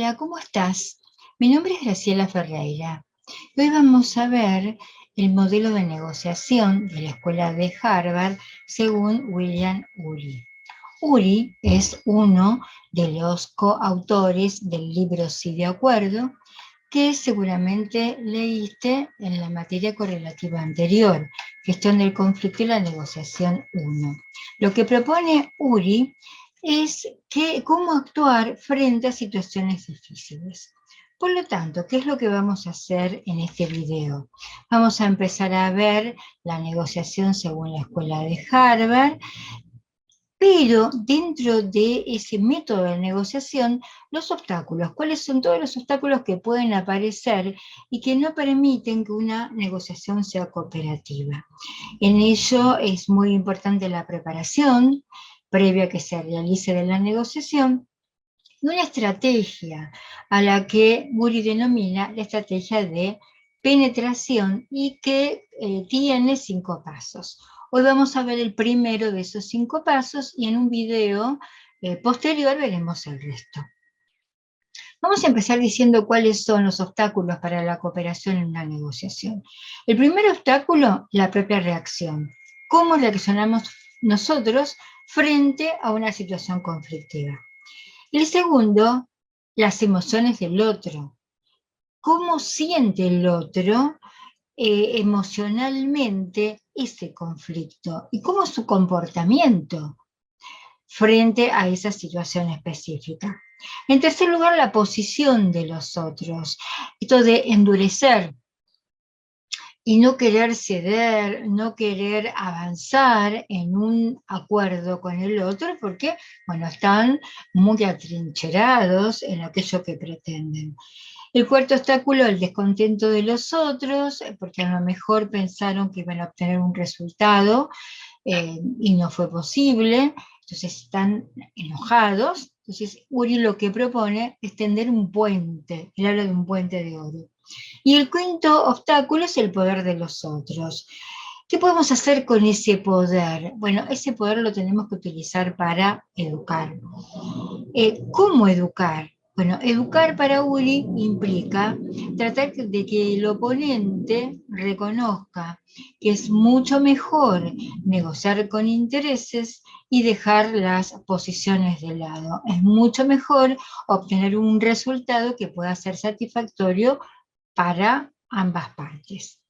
Hola, ¿cómo estás? Mi nombre es Graciela Ferreira. Hoy vamos a ver el modelo de negociación de la Escuela de Harvard según William Ury. Ury es uno de los coautores del libro Sí de Acuerdo, que seguramente leíste en la materia correlativa anterior, Gestión del conflicto y la negociación 1. Lo que propone Ury es cómo actuar frente a situaciones difíciles. Por lo tanto, ¿qué es lo que vamos a hacer en este video? Vamos a empezar a ver la negociación según la Escuela de Harvard, pero dentro de ese método de negociación, los obstáculos, ¿cuáles son todos los obstáculos que pueden aparecer y que no permiten que una negociación sea cooperativa? En ello es muy importante la preparación previa que se realice de la negociación y una estrategia a la que Guri denomina la estrategia de penetración y que tiene 5 pasos. Hoy vamos a ver el primero de esos 5 pasos y en un video posterior veremos el resto. Vamos a empezar diciendo cuáles son los obstáculos para la cooperación en una negociación. El primer obstáculo, la propia reacción. ¿Cómo reaccionamos nosotros frente a una situación conflictiva? El segundo, las emociones del otro. ¿Cómo siente el otro emocionalmente ese conflicto? ¿Y cómo es su comportamiento frente a esa situación específica? En tercer lugar, la posición de los otros. Esto de endurecer y no querer ceder, no querer avanzar en un acuerdo con el otro porque, bueno, están muy atrincherados en aquello que pretenden. El cuarto obstáculo, el descontento de los otros, porque a lo mejor pensaron que iban a obtener un resultado y no fue posible, entonces están enojados. Entonces Uri lo que propone es tender un puente, él habla de un puente de oro. Y el quinto obstáculo es el poder de los otros. ¿Qué podemos hacer con ese poder? Bueno, ese poder lo tenemos que utilizar para educar. ¿Cómo educar? Bueno, educar para Uri implica tratar de que el oponente reconozca que es mucho mejor negociar con intereses y dejar las posiciones de lado. Es mucho mejor obtener un resultado que pueda ser satisfactorio para ambas partes.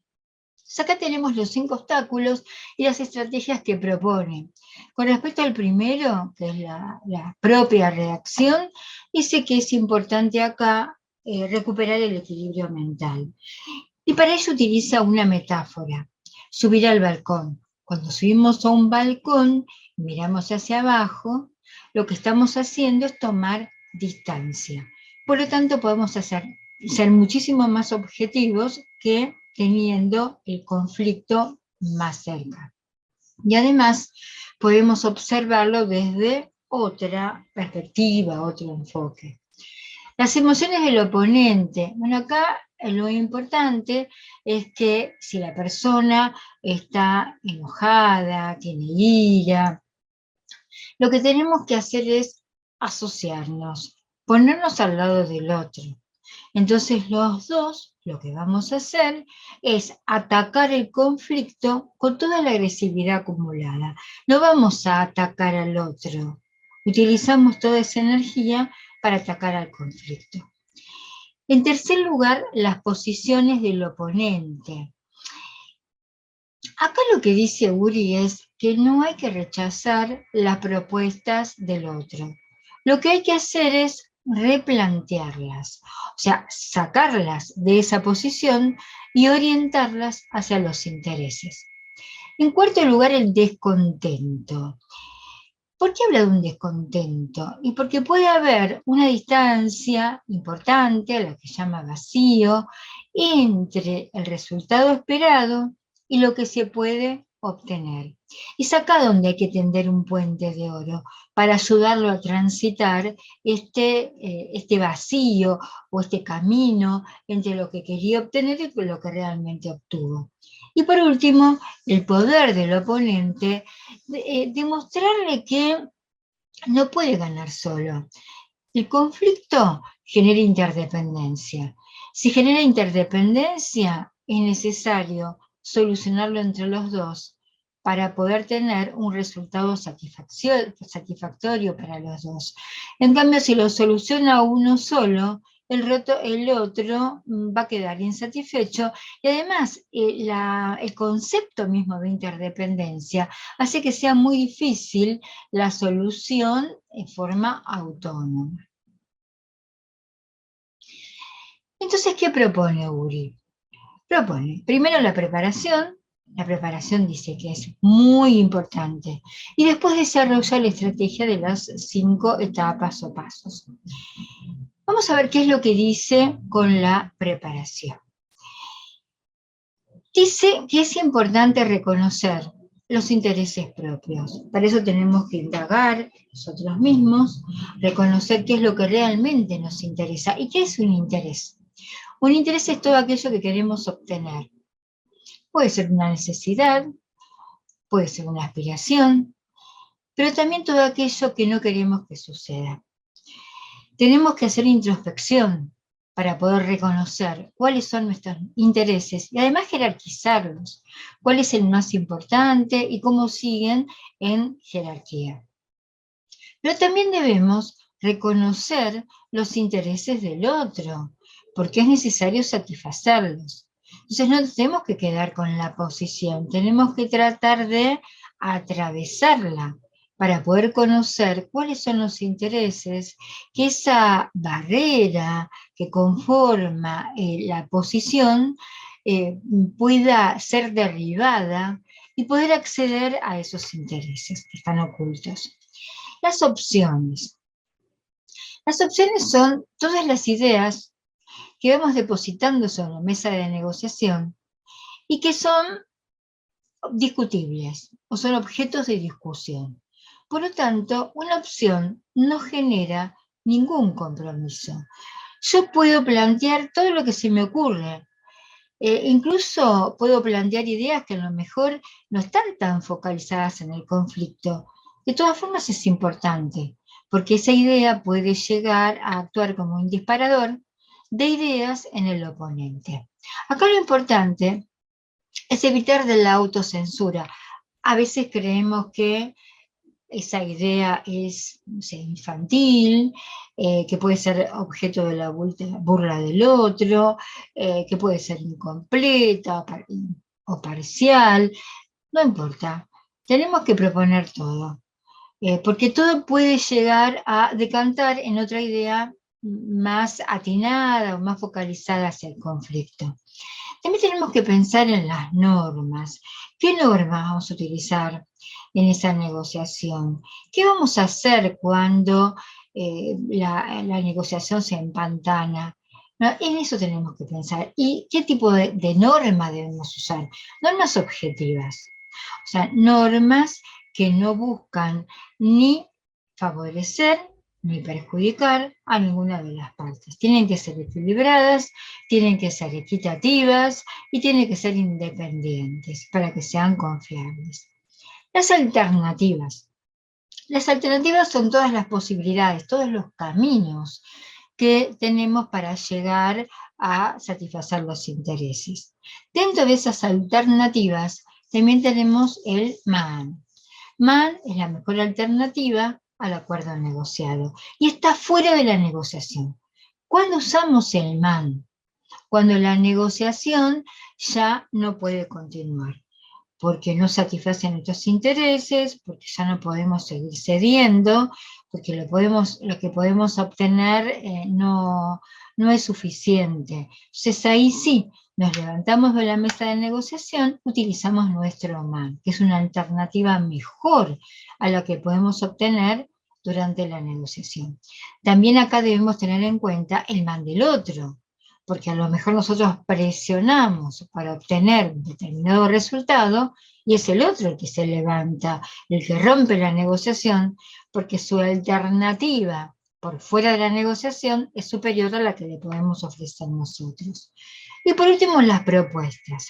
Entonces acá tenemos los 5 obstáculos y las estrategias que propone. Con respecto al primero, que es la propia reacción, dice que es importante acá recuperar el equilibrio mental. Y para ello utiliza una metáfora, subir al balcón. Cuando subimos a un balcón y miramos hacia abajo, lo que estamos haciendo es tomar distancia. Por lo tanto, podemos ser muchísimo más objetivos que teniendo el conflicto más cerca. Y además, podemos observarlo desde otra perspectiva, otro enfoque. Las emociones del oponente. Bueno, acá lo importante es que si la persona está enojada, tiene ira, lo que tenemos que hacer es asociarnos, ponernos al lado del otro. Entonces los dos lo que vamos a hacer es atacar el conflicto con toda la agresividad acumulada. No vamos a atacar al otro. Utilizamos toda esa energía para atacar al conflicto. En tercer lugar, las posiciones del oponente. Acá lo que dice Uri es que no hay que rechazar las propuestas del otro. Lo que hay que hacer es replantearlas, o sea, sacarlas de esa posición y orientarlas hacia los intereses. En cuarto lugar, el descontento. ¿Por qué habla de un descontento? Y porque puede haber una distancia importante, a la que llama vacío, entre el resultado esperado y lo que se puede obtener. Es acá donde hay que tender un puente de oro para ayudarlo a transitar este vacío o este camino entre lo que quería obtener y lo que realmente obtuvo. Y por último, el poder del oponente, demostrarle que no puede ganar solo, El conflicto genera interdependencia. Si genera interdependencia, es necesario solucionarlo entre los dos para poder tener un resultado satisfactorio para los dos. En cambio, si lo soluciona uno solo, el otro va a quedar insatisfecho y además el concepto mismo de interdependencia hace que sea muy difícil la solución en forma autónoma. Entonces, ¿qué propone Uri? Propone primero la preparación dice que es muy importante, y después desarrolla la estrategia de las 5 etapas o pasos. Vamos a ver qué es lo que dice con la preparación. Dice que es importante reconocer los intereses propios. Para eso tenemos que indagar nosotros mismos, reconocer qué es lo que realmente nos interesa. ¿Y qué es un interés? Un interés es todo aquello que queremos obtener. Puede ser una necesidad, puede ser una aspiración, pero también todo aquello que no queremos que suceda. Tenemos que hacer introspección para poder reconocer cuáles son nuestros intereses y además jerarquizarlos, cuál es el más importante y cómo siguen en jerarquía. Pero también debemos reconocer los intereses del otro, porque es necesario satisfacerlos. Entonces no tenemos que quedar con la posición, tenemos que tratar de atravesarla para poder conocer cuáles son los intereses, que esa barrera que conforma la posición pueda ser derribada y poder acceder a esos intereses que están ocultos. Las opciones. Las opciones son todas las ideas que vamos depositando sobre la mesa de negociación y que son discutibles o son objetos de discusión. Por lo tanto, una opción no genera ningún compromiso. Yo puedo plantear todo lo que se me ocurre. Incluso puedo plantear ideas que a lo mejor no están tan focalizadas en el conflicto. De todas formas es importante, porque esa idea puede llegar a actuar como un disparador de ideas en el oponente. Acá lo importante es evitar de la autocensura. A veces creemos que esa idea es, no sé, infantil, que puede ser objeto de la burla del otro, que puede ser incompleta o parcial, no importa. Tenemos que proponer todo, porque todo puede llegar a decantar en otra idea más atinada o más focalizada hacia el conflicto. También tenemos que pensar en las normas. ¿Qué normas vamos a utilizar en esa negociación? ¿Qué vamos a hacer cuando la negociación se empantana? No, en eso tenemos que pensar. ¿Y qué tipo de norma debemos usar? Normas objetivas. O sea, normas que no buscan ni favorecer ni perjudicar a ninguna de las partes. Tienen que ser equilibradas, tienen que ser equitativas y tienen que ser independientes para que sean confiables. Las alternativas. Las alternativas son todas las posibilidades, todos los caminos que tenemos para llegar a satisfacer los intereses. Dentro de esas alternativas también tenemos el MAN. MAN es la mejor alternativa al acuerdo negociado y está fuera de la negociación. ¿Cuándo usamos el MAN? Cuando la negociación ya no puede continuar, porque no satisface nuestros intereses, porque ya no podemos seguir cediendo, porque lo que podemos obtener no es suficiente. Entonces ahí sí, nos levantamos de la mesa de negociación, utilizamos nuestro MAN, que es una alternativa mejor a la que podemos obtener durante la negociación. También acá debemos tener en cuenta el MAN del otro, porque a lo mejor nosotros presionamos para obtener un determinado resultado y es el otro el que se levanta, el que rompe la negociación, porque su alternativa por fuera de la negociación es superior a la que le podemos ofrecer nosotros. Y por último, las propuestas.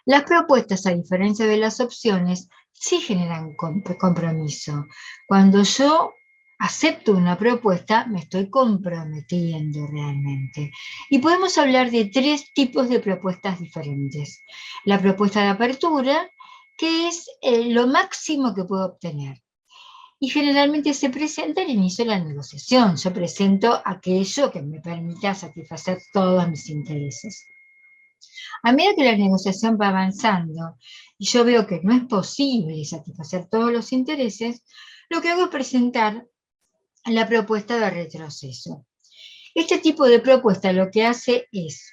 Las propuestas, a diferencia de las opciones, sí generan compromiso. Cuando yo acepto una propuesta, me estoy comprometiendo realmente. Y podemos hablar de 3 tipos de propuestas diferentes. La propuesta de apertura, que es lo máximo que puedo obtener. Y generalmente se presenta al inicio de la negociación. Yo presento aquello que me permita satisfacer todos mis intereses. A medida que la negociación va avanzando y yo veo que no es posible satisfacer todos los intereses, lo que hago es presentar la propuesta de retroceso. Este tipo de propuesta lo que hace es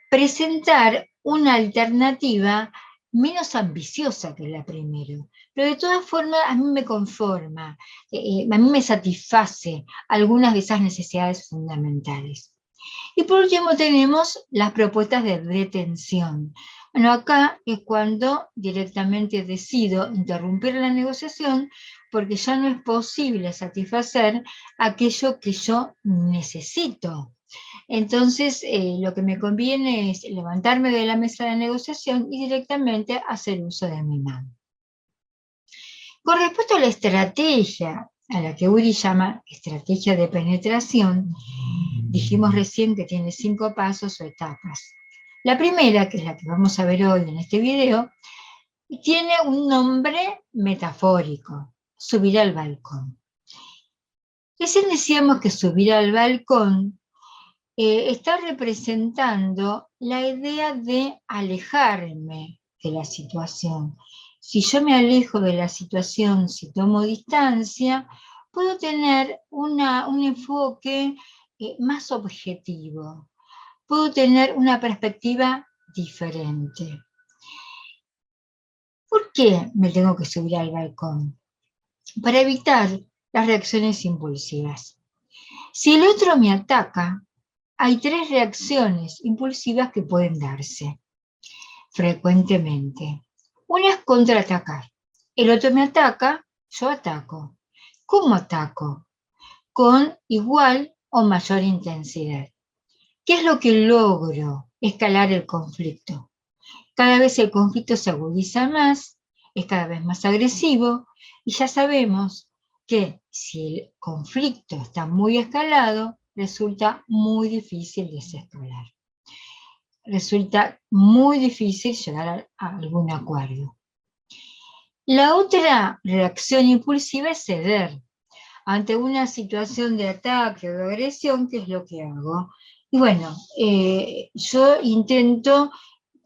presentar una alternativa menos ambiciosa que la primera, pero de todas formas a mí me conforma, a mí me satisface algunas de esas necesidades fundamentales. Y por último tenemos las propuestas de retención. Bueno, acá es cuando directamente decido interrumpir la negociación porque ya no es posible satisfacer aquello que yo necesito. Entonces, lo que me conviene es levantarme de la mesa de negociación y directamente hacer uso de mi mano. Con respecto a la estrategia, a la que Uri llama estrategia de penetración, dijimos recién que tiene 5 pasos o etapas. La primera, que es la que vamos a ver hoy en este video, tiene un nombre metafórico: subir al balcón. Recién decíamos que subir al balcón está representando la idea de alejarme de la situación. Si yo me alejo de la situación, si tomo distancia, puedo tener un enfoque más objetivo, puedo tener una perspectiva diferente. ¿Por qué me tengo que subir al balcón? Para evitar las reacciones impulsivas. Si el otro me ataca, hay 3 reacciones impulsivas que pueden darse frecuentemente. Una es contraatacar. El otro me ataca, yo ataco. ¿Cómo ataco? Con igual o mayor intensidad. ¿Qué es lo que logro? Escalar el conflicto. Cada vez el conflicto se agudiza más, es cada vez más agresivo, y ya sabemos que si el conflicto está muy escalado, resulta muy difícil desescalar. Resulta muy difícil llegar a algún acuerdo. La otra reacción impulsiva es ceder. Ante una situación de ataque o de agresión, ¿qué es lo que hago? Y bueno, yo intento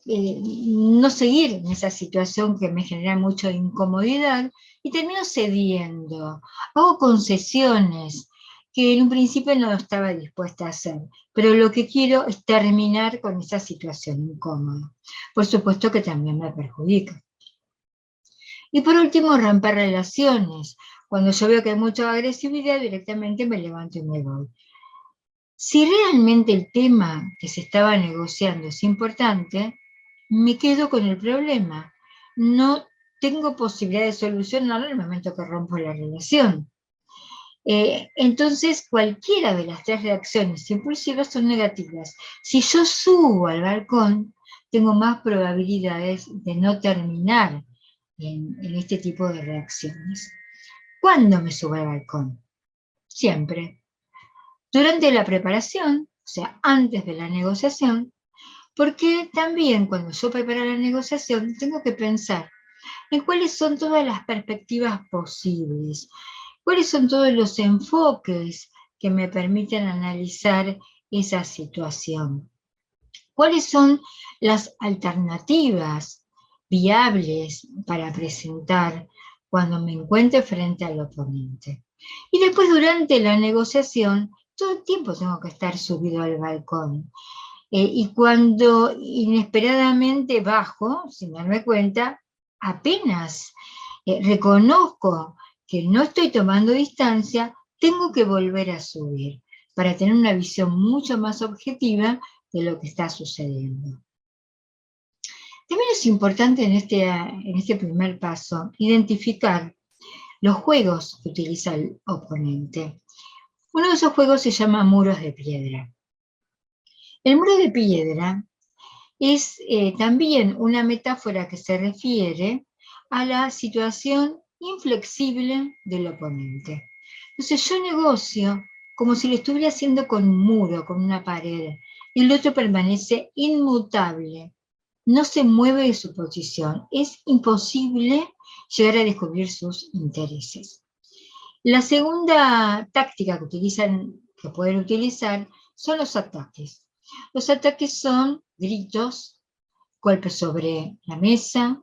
no seguir en esa situación que me genera mucha incomodidad y termino cediendo. Hago concesiones que en un principio no estaba dispuesta a hacer, pero lo que quiero es terminar con esa situación incómoda. Por supuesto que también me perjudica. Y por último, romper relaciones. Cuando yo veo que hay mucha agresividad, directamente me levanto y me voy. Si realmente el tema que se estaba negociando es importante, me quedo con el problema. No tengo posibilidad de solucionarlo en el momento que rompo la relación. Entonces, cualquiera de las 3 reacciones impulsivas son negativas. Si yo subo al balcón, tengo más probabilidades de no terminar en este tipo de reacciones. ¿Cuándo me subo al balcón? Siempre. Durante la preparación, o sea, antes de la negociación, porque también cuando yo preparo la negociación tengo que pensar en cuáles son todas las perspectivas posibles, cuáles son todos los enfoques que me permiten analizar esa situación, cuáles son las alternativas viables para presentar cuando me encuentre frente al oponente. Y después durante la negociación, todo el tiempo tengo que estar subido al balcón. Y cuando inesperadamente bajo, sin darme cuenta, apenas reconozco que no estoy tomando distancia, tengo que volver a subir para tener una visión mucho más objetiva de lo que está sucediendo. También es importante en este primer paso identificar los juegos que utiliza el oponente. Uno de esos juegos se llama muros de piedra. El muro de piedra es también una metáfora que se refiere a la situación inflexible del oponente. Entonces yo negocio como si lo estuviera haciendo con un muro, con una pared, y el otro permanece inmutable, no se mueve de su posición. Es imposible llegar a descubrir sus intereses. La segunda táctica que pueden utilizar son los ataques. Los ataques son gritos, golpes sobre la mesa,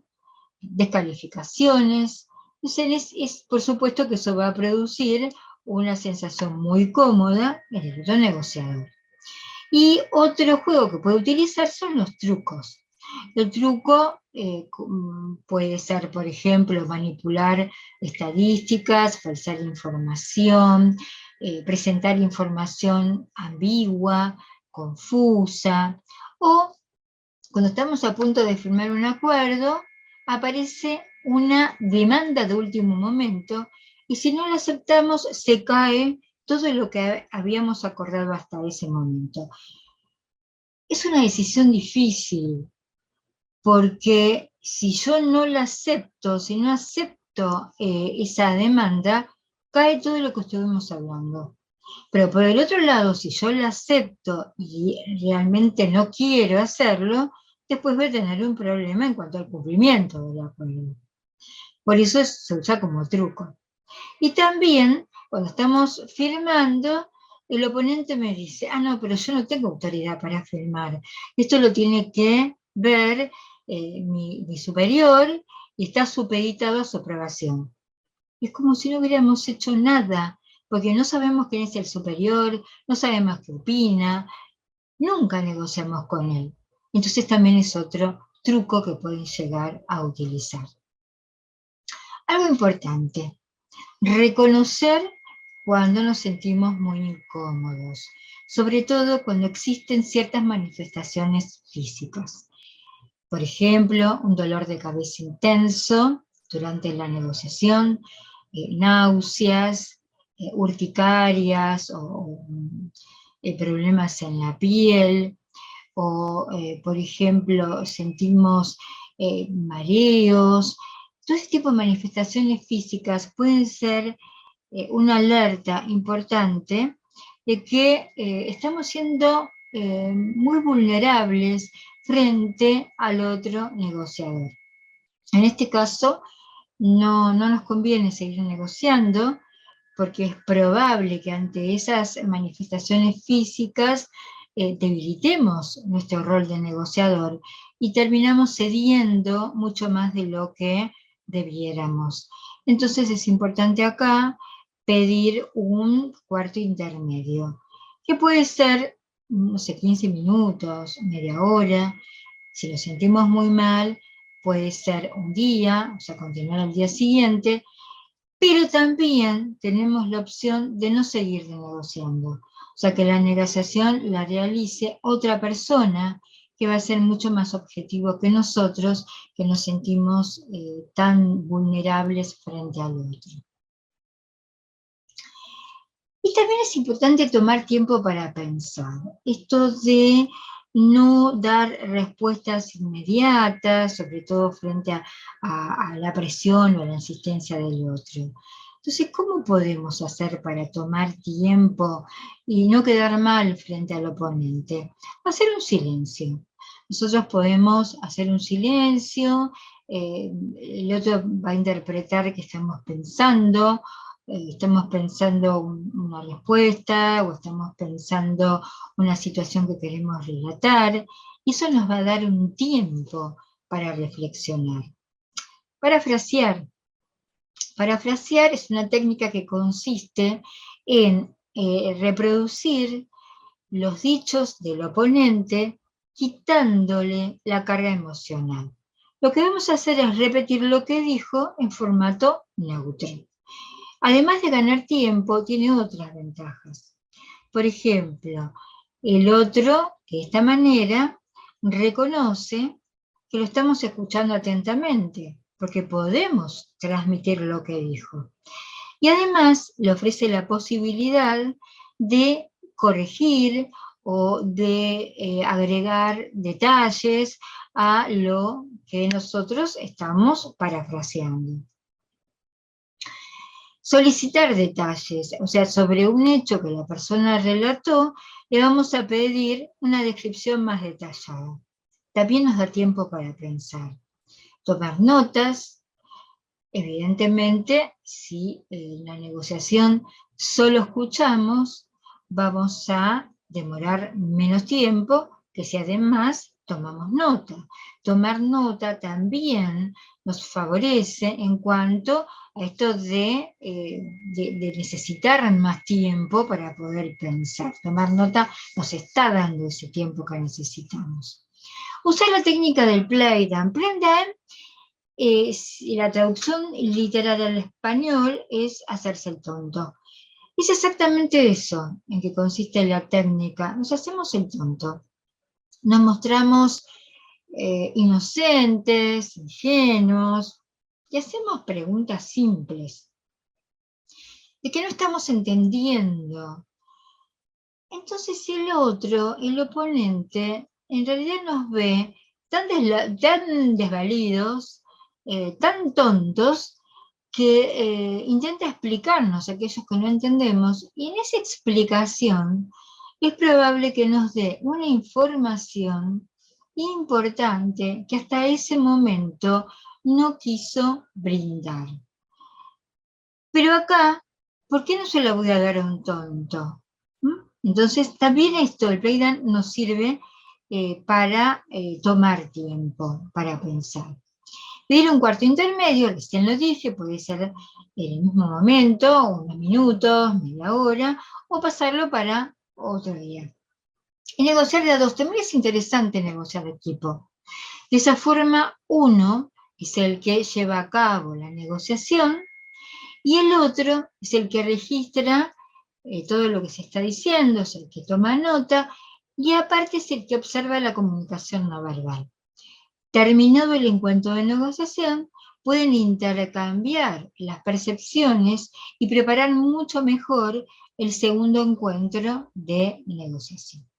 descalificaciones. Entonces, por supuesto que eso va a producir una sensación muy cómoda en el otro negociador. Y otro juego que puede utilizar son los trucos. El truco puede ser, por ejemplo, manipular estadísticas, falsear información, presentar información ambigua, confusa, o cuando estamos a punto de firmar un acuerdo, aparece una demanda de último momento y si no la aceptamos, se cae todo lo que habíamos acordado hasta ese momento. Es una decisión difícil, porque si yo no la acepto, si no acepto esa demanda, cae todo lo que estuvimos hablando. Pero por el otro lado, si yo la acepto y realmente no quiero hacerlo, después voy a tener un problema en cuanto al cumplimiento del acuerdo. Por eso se usa como truco. Y también, cuando estamos firmando, el oponente me dice, no, pero yo no tengo autoridad para firmar. Esto lo tiene que ver mi superior y está supeditado a su aprobación. Es como si no hubiéramos hecho nada, porque no sabemos quién es el superior, no sabemos qué opina, nunca negociamos con él. Entonces también es otro truco que pueden llegar a utilizar. Algo importante, reconocer cuando nos sentimos muy incómodos, sobre todo cuando existen ciertas manifestaciones físicas. Por ejemplo, un dolor de cabeza intenso durante la negociación, náuseas, urticarias o problemas en la piel, o por ejemplo sentimos mareos. Todo este tipo de manifestaciones físicas pueden ser una alerta importante de que estamos siendo muy vulnerables frente al otro negociador. En este caso, no nos conviene seguir negociando porque es probable que ante esas manifestaciones físicas debilitemos nuestro rol de negociador y terminamos cediendo mucho más de lo que debiéramos. Entonces es importante acá pedir un cuarto intermedio, que puede ser, no sé, 15 minutos, media hora. Si lo sentimos muy mal, puede ser un día, o sea, continuar al día siguiente, pero también tenemos la opción de no seguir negociando. O sea, que la negociación la realice otra persona que va a ser mucho más objetivo que nosotros, que nos sentimos tan vulnerables frente al otro. Y también es importante tomar tiempo para pensar. Esto de no dar respuestas inmediatas, sobre todo frente a la presión o a la insistencia del otro. Entonces, ¿cómo podemos hacer para tomar tiempo y no quedar mal frente al oponente? Hacer un silencio. Nosotros podemos hacer un silencio, el otro va a interpretar que estamos pensando una respuesta o estamos pensando una situación que queremos relatar, y eso nos va a dar un tiempo para reflexionar. Parafrasear. Parafrasear es una técnica que consiste en reproducir los dichos del oponente quitándole la carga emocional. Lo que vamos a hacer es repetir lo que dijo en formato neutro. Además de ganar tiempo, tiene otras ventajas. Por ejemplo, el otro, de esta manera, reconoce que lo estamos escuchando atentamente, porque podemos transmitir lo que dijo. Y además le ofrece la posibilidad de corregir o de agregar detalles a lo que nosotros estamos parafraseando. Solicitar detalles, o sea, sobre un hecho que la persona relató, le vamos a pedir una descripción más detallada. También nos da tiempo para pensar. Tomar notas, evidentemente, si en la negociación solo escuchamos, vamos a demorar menos tiempo que si además tomamos nota. Tomar nota también nos favorece en cuanto a esto de necesitar más tiempo para poder pensar. Tomar nota nos está dando ese tiempo que necesitamos. Usar la técnica del play and si la traducción literal al español es hacerse el tonto. Es exactamente eso en que consiste la técnica. Nos hacemos el tonto. Nos mostramos inocentes, ingenuos, y hacemos preguntas simples, de que no estamos entendiendo. Entonces, si el otro, el oponente, en realidad nos ve tan desvalidos, tan tontos, que intenta explicarnos aquellos que no entendemos, y en esa explicación es probable que nos dé una información importante que hasta ese momento no quiso brindar. Pero acá, ¿por qué no se la voy a dar a un tonto? Entonces, también esto, el playdown nos sirve para tomar tiempo, para pensar. Pedir un cuarto intermedio, recién lo dije, puede ser en el mismo momento, unos minutos, media hora, o pasarlo para otro día. Y negociar de a dos, también es interesante negociar de equipo. De esa forma, uno es el que lleva a cabo la negociación y el otro es el que registra todo lo que se está diciendo, es el que toma nota y aparte es el que observa la comunicación no verbal. Terminado el encuentro de negociación, pueden intercambiar las percepciones y preparar mucho mejor el segundo encuentro de negociación.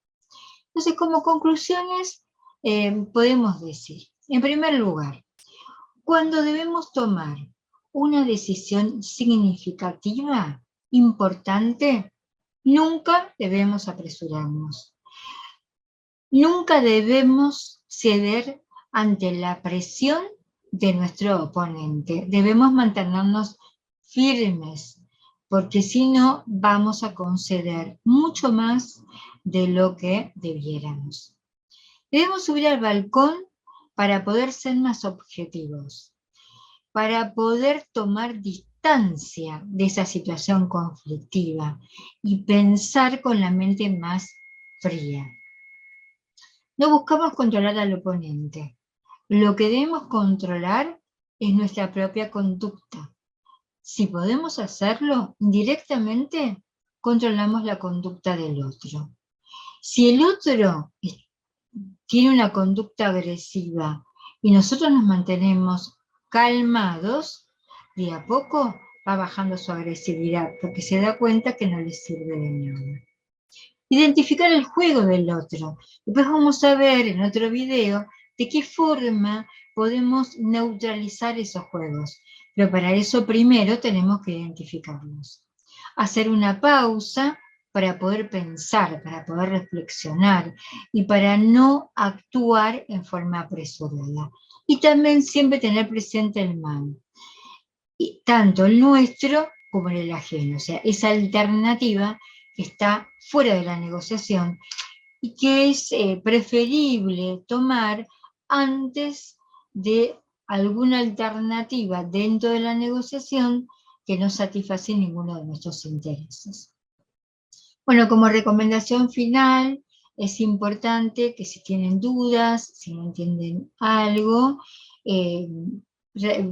Entonces, como conclusiones, podemos decir, en primer lugar, cuando debemos tomar una decisión significativa, importante, nunca debemos apresurarnos. Nunca debemos ceder ante la presión de nuestro oponente. Debemos mantenernos firmes, porque si no vamos a conceder mucho más de lo que debiéramos. Debemos subir al balcón para poder ser más objetivos, para poder tomar distancia de esa situación conflictiva y pensar con la mente más fría. No buscamos controlar al oponente. Lo que debemos controlar es nuestra propia conducta. Si podemos hacerlo, directamente controlamos la conducta del otro. Si el otro tiene una conducta agresiva y nosotros nos mantenemos calmados, de a poco va bajando su agresividad porque se da cuenta que no le sirve de nada. Identificar el juego del otro. Después vamos a ver en otro video de qué forma podemos neutralizar esos juegos. Pero para eso primero tenemos que identificarlos. Hacer una pausa para poder pensar, para poder reflexionar y para no actuar en forma apresurada. Y también siempre tener presente el mal, y tanto el nuestro como el ajeno, o sea, esa alternativa que está fuera de la negociación y que es preferible tomar antes de alguna alternativa dentro de la negociación que no satisface ninguno de nuestros intereses. Bueno, como recomendación final, es importante que si tienen dudas, si no entienden algo, eh,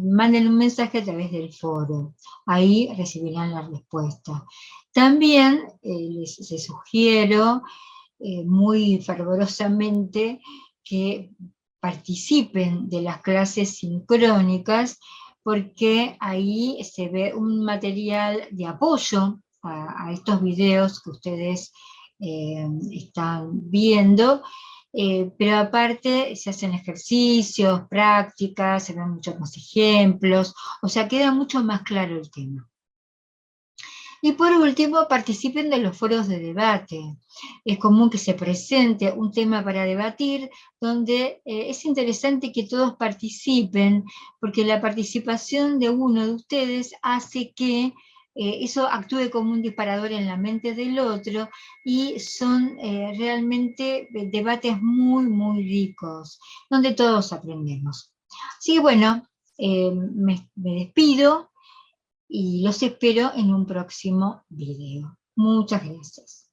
manden un mensaje a través del foro. Ahí recibirán la respuesta. También les sugiero muy fervorosamente que participen de las clases sincrónicas, porque ahí se ve un material de apoyo a estos videos que ustedes están viendo, pero aparte se hacen ejercicios, prácticas, se ven muchos más ejemplos, o sea, queda mucho más claro el tema. Y por último, participen de los foros de debate. Es común que se presente un tema para debatir, donde es interesante que todos participen, porque la participación de uno de ustedes hace que eso actúe como un disparador en la mente del otro, y son realmente debates muy, muy ricos, donde todos aprendemos. Así que bueno, me despido y los espero en un próximo video. Muchas gracias.